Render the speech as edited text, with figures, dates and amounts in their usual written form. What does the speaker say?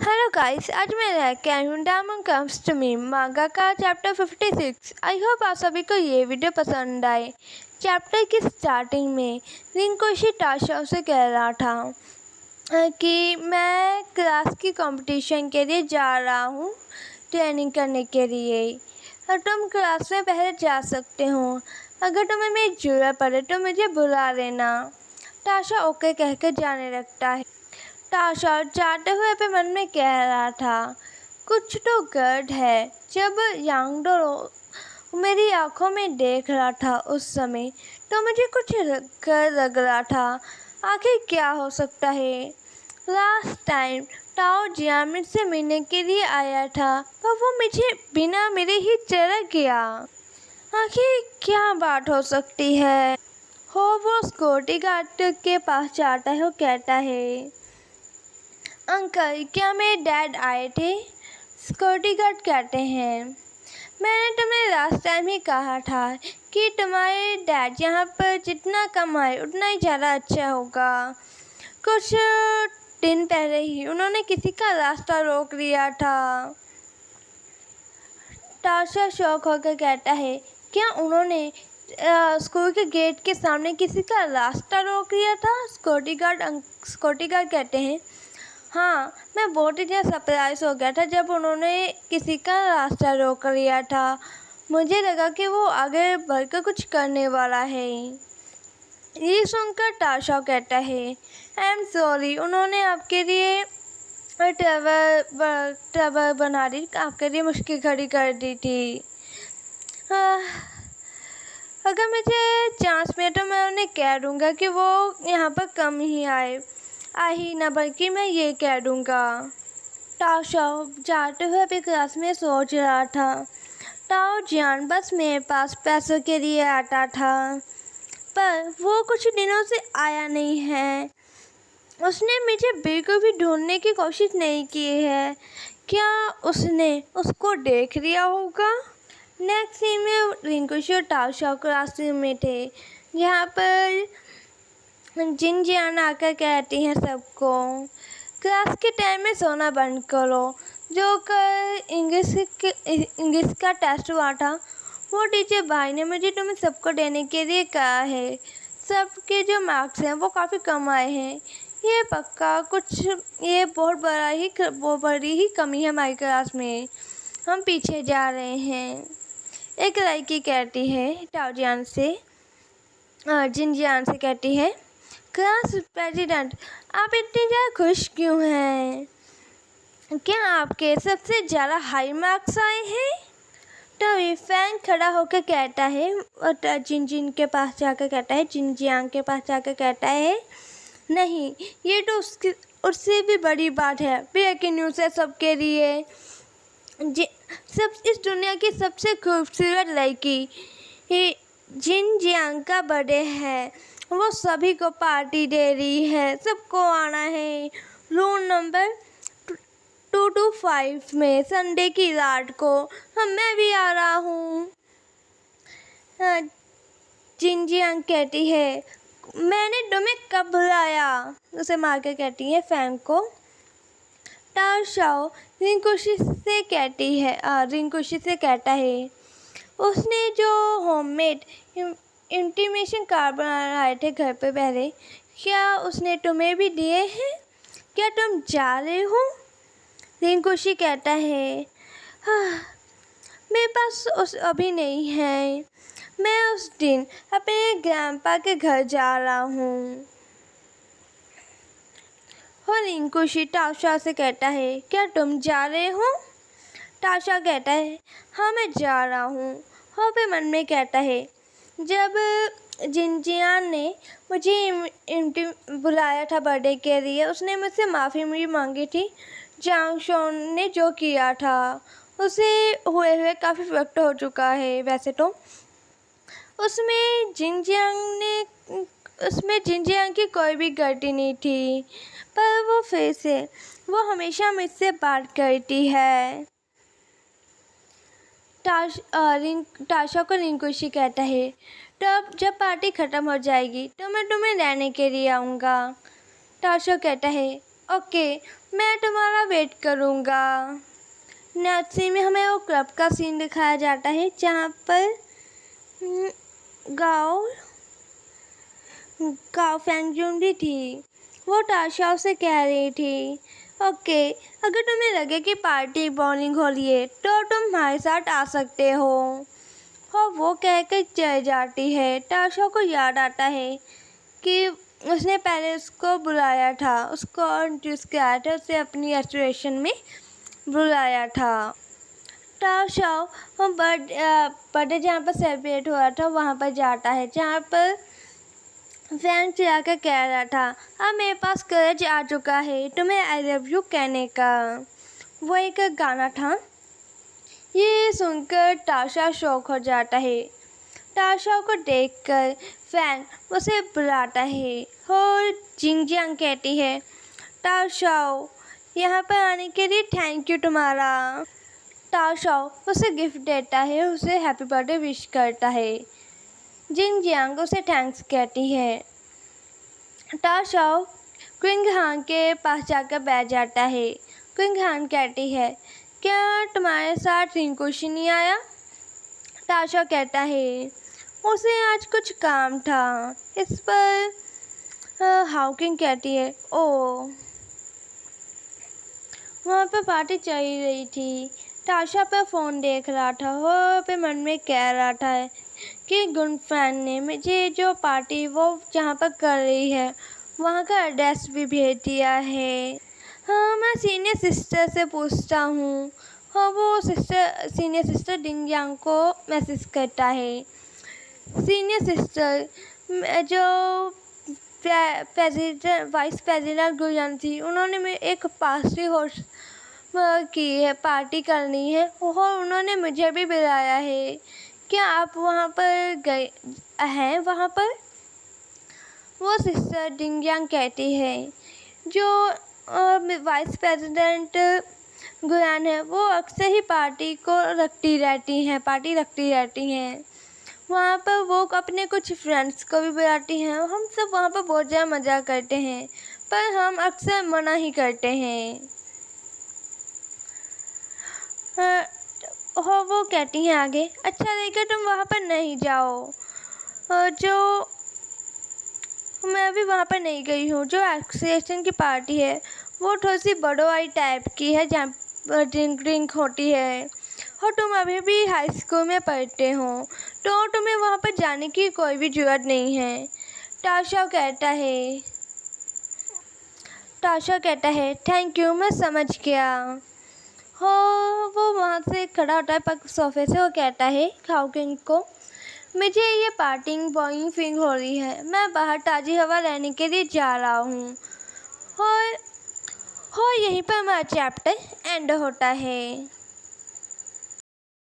Hello guys, आज मैं लेके आई हूँ डायमंड कम्स टू मी मांगा का चैप्टर 56। आई होप आप सभी को ये वीडियो पसंद आए। चैप्टर की स्टार्टिंग में रिंकोशी टाशा से कह रहा था कि मैं क्लास की कंपटीशन के लिए जा रहा हूँ ट्रेनिंग करने के लिए, और तुम क्लास में पहले जा सकते हो। अगर तुम्हें मेरी ज़रूरत पड़े तो मुझे बुला लेना। टाशा ओके कहकर जाने लगता है। टाशा जाते हुए अपने मन में कह रहा था, कुछ तो गड़बड़ है। जब यांगडो मेरी आंखों में देख रहा था उस समय तो मुझे कुछ लग रहा था। आखिर क्या हो सकता है? लास्ट टाइम टाओ जियान मुझसे मिलने के लिए आया था, पर वो मुझे बिना मिले ही चला गया। आखिर क्या बात हो सकती है? वो सिक्योरिटी गार्ड के पास जाता है और कहता है, अंकल क्या मेरे डैड आए थे? सिक्योरिटी गार्ड कहते हैं, मैंने तुम्हें लास्ट टाइम ही कहा था कि तुम्हारे डैड यहाँ पर जितना कम आए उतना ही ज़्यादा अच्छा होगा। कुछ दिन पहले ही उन्होंने किसी का रास्ता रोक लिया था। टाशा शौक होकर कहता है, क्या उन्होंने स्कूल के गेट के सामने किसी का रास्ता रोक लिया था? सिक्योरिटी गार्ड कहते हैं, हाँ, मैं बहुत ही ज़्यादा सरप्राइज हो गया था जब उन्होंने किसी का रास्ता रोक लिया था। मुझे लगा कि वो आगे बढ़कर कुछ करने वाला है। ये सुनकर टाशा कहता है, आई एम सॉरी, उन्होंने आपके लिए ट्रबल बना दी, आपके लिए मुश्किल खड़ी कर दी थी। अगर मुझे चांस मिले तो मैं उन्हें कह दूँगा कि वो यहाँ पर कम ही आ ही ना, बल्कि मैं ये कह दूँगा। टाशा जाते हुए अभी क्लास में सोच रहा था, टाओ जियान बस मेरे पास पैसों के लिए आता था, पर वो कुछ दिनों से आया नहीं है। उसने मुझे बिल्कुल भी ढूंढने की कोशिश नहीं की है। क्या उसने उसको देख लिया होगा? नेक्स्ट सीन में रिंकुशी और टाशा क्लासरूम में थे, यहाँ पर जिन जियान आकर कहती हैं सबको, क्लास के टाइम में सोना बंद करो। जो कल इंग्लिश का टेस्ट हुआ था, वो टीचर भाई ने मुझे तुम्हें सबको देने के लिए कहा है। सबके जो मार्क्स हैं वो काफ़ी कम आए हैं। ये पक्का कुछ, ये बहुत बड़ी ही कमी है हमारी क्लास में। हम पीछे जा रहे हैं। एक लड़की कहती है टाओजियान से, जिनजियान से कहती है, क्लास प्रेसिडेंट, आप इतनी ज़्यादा खुश क्यों हैं? क्या आपके सबसे ज़्यादा हाई मार्क्स आए हैं? तभी फैन खड़ा होकर कहता है, और जिन के पास जाकर कहता है, जिनजियांग के पास जाकर कहता है, नहीं, ये तो उससे भी बड़ी बात है। ब्रेकिंग न्यूज़ है सबके लिए। सब इस दुनिया की सबसे खूबसूरत लड़की जिनजियांग का बर्थडे है। वो सभी को पार्टी दे रही है, सबको आना है। रूम नंबर 225 में संडे की रात को। मैं भी आ रहा हूँ। जिनजियांग कहती है, मैंने तुम्हें कब बुलाया? उसे मार के कहती है फैंग को। टाओ रिंकुशी से कहता है, उसने जो होममेड इंटीमेशन कार्ड बनाए थे घर पे पहले, क्या उसने तुम्हें भी दिए हैं? क्या तुम जा रहे हो? रिंकुशी कहता है, हाँ, मेरे पास अभी नहीं है। मैं उस दिन अपने ग्रैंडपा के घर जा रहा हूँ। और रिंकुशी टाशा से कहता है, क्या तुम जा रहे हो? टाशा कहता है, हाँ, मैं जा रहा हूँ। और फिर मन में कहता है, जब जिनजियान ने मुझे बुलाया था बर्थडे के लिए, उसने मुझसे माफ़ी भी मांगी थी। जांगशोन ने जो किया था उसे हुए काफ़ी वक्त हो चुका है। वैसे तो उसमें जिनजियांग की कोई भी गलती नहीं थी, पर वो हमेशा मुझसे बात करती है। टाशा को रिंकुशी कहता है, तब जब पार्टी ख़त्म हो जाएगी तो मैं तुम्हें लेने के लिए आऊँगा। टाशा कहता है, ओके। मैं तुम्हारा वेट करूँगा। नेक्स्ट सीन में हमें वो क्लब का सीन दिखाया जाता है जहाँ पर गाओ फैंगजून भी थी। वो ताशा से कह रही थी, ओके अगर तुम्हें लगे कि पार्टी बॉलिंग हो रही है तो तुम हमारे साथ आ सकते हो। और वो कहकर चल जाती है। ताशा को याद आता है कि उसने पहले उसको बुलाया था, उसको इंट्रोड्यूस किया था, उसे अपनी रेस्टोरेशन में बुलाया था। ताशा बर्थडे जहाँ पर सेलिब्रेट हुआ था वहाँ पर जाता है, जहाँ पर फैन जाकर कह रहा था, अब मेरे पास करेज आ चुका है तुम्हें आई लव यू कहने का। वो एक गाना था। ये सुनकर ताशा शॉक हो जाता है। ताशा को देखकर फैन उसे बुलाता है और जिंगजियांग कहती है, ताशा यहाँ पर आने के लिए थैंक यू तुम्हारा। ताशा उसे गिफ्ट देता है, उसे हैप्पी बर्थडे विश करता है। जिंगजियांग उसे थैंक्स कहती है। ताशा क्विंग हान के पास जाकर बैठ जाता है। क्विंग हान कहती है, क्या तुम्हारे साथ रिंकुशी नहीं आया? ताशा कहता है, उसे आज कुछ काम था। इस पर हाउकिंग कहती है, ओ वहाँ पर पार्टी चल रही थी। ताशा पर फ़ोन देख रहा था और पे मन में कह रहा था कि गुनफैन ने मुझे जो पार्टी वो जहाँ पर कर रही है वहाँ का एड्रेस भी भेज दिया है। हाँ मैं सीनियर सिस्टर से पूछता हूँ। हाँ वो सीनियर सिस्टर जिंगजियांग को मैसेज करता है। सीनियर सिस्टर जो वाइस प्रेसिडेंट गुजान थी, उन्होंने में एक पार्टी होस्ट की है, पार्टी करनी है और उन्होंने मुझे भी बुलाया है। क्या आप वहाँ पर गए हैं? वहाँ पर वो सिस्टर जिंगजियांग कहती है, जो वाइस प्रेसिडेंट गुयान है वो अक्सर ही पार्टी रखती रहती हैं। वहाँ पर वो अपने कुछ फ्रेंड्स को भी बुलाती हैं। हम सब वहाँ पर बहुत ज़्यादा मज़ा करते हैं, पर हम अक्सर मना ही करते हैं। और वो कहती हैं आगे, अच्छा लेकर तुम वहाँ पर नहीं जाओ। जो मैं अभी वहाँ पर नहीं गई हूँ। जो एसोसिएशन की पार्टी है वो थोड़ी सी बड़ो वाली टाइप की है, जहाँ ड्रिंक होती है और तुम अभी भी हाई स्कूल में पढ़ते हो तो तुम्हें वहाँ पर जाने की कोई भी ज़रूरत नहीं है। ताशा कहता है थैंक यू, मैं समझ गया। हो वो वहाँ से खड़ा होता है सोफे से। वो कहता है हाउकिंग को, मुझे ये पार्टी बॉइंग फील हो रही है, मैं बाहर ताज़ी हवा लेने के लिए जा रहा हूँ। और यहीं पर हमारा चैप्टर एंड होता है।